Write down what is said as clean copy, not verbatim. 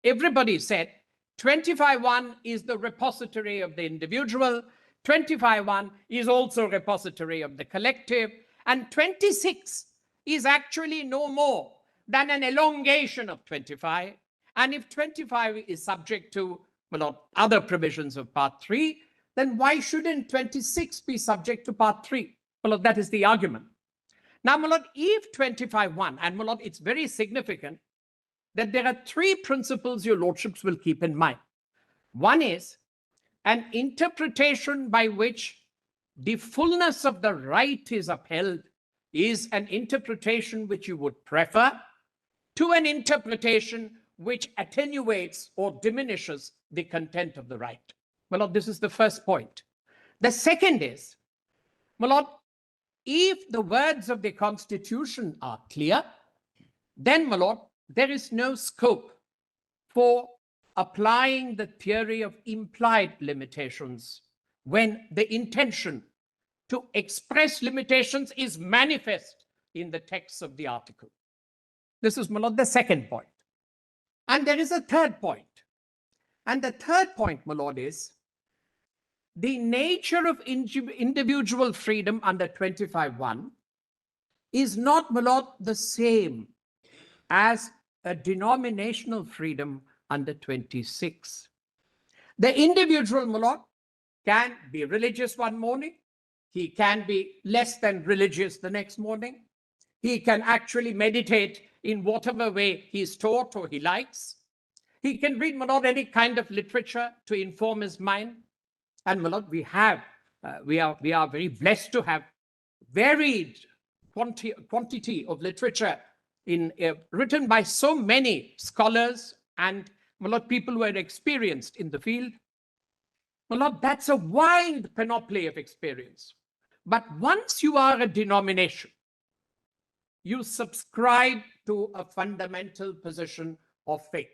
everybody said 25.1 is the repository of the individual, 25.1 is also a repository of the collective, and 26 is actually no more than an elongation of 25. And if 25 is subject to, well, other provisions of Part 3, then why shouldn't 26 be subject to Part 3? Well, that is the argument. Now, my lord, if 25.1, and my lord, it's very significant that there are three principles your lordships will keep in mind. One is an interpretation by which the fullness of the right is upheld is an interpretation which you would prefer to an interpretation which attenuates or diminishes the content of the right. My lord, this is the first point. The second is, my lord, if the words of the Constitution are clear, then, my lord, there is no scope for applying the theory of implied limitations when the intention to express limitations is manifest in the text of the article. This is, my lord, the second point. And there is a third point. And the third point, my lord, is the nature of individual freedom under 25.1 is not, my lord, the same as a denominational freedom under 26. The individual, my lord, can be religious one morning. He can be less than religious the next morning. He can actually meditate in whatever way he is taught or he likes. He can read, my lord, any kind of literature to inform his mind. And, my lord, we are very blessed to have varied quantity of literature written by so many scholars and, my lord, people who are experienced in the field. My lord, that's a wide panoply of experience. But once you are a denomination, you subscribe to a fundamental position of faith.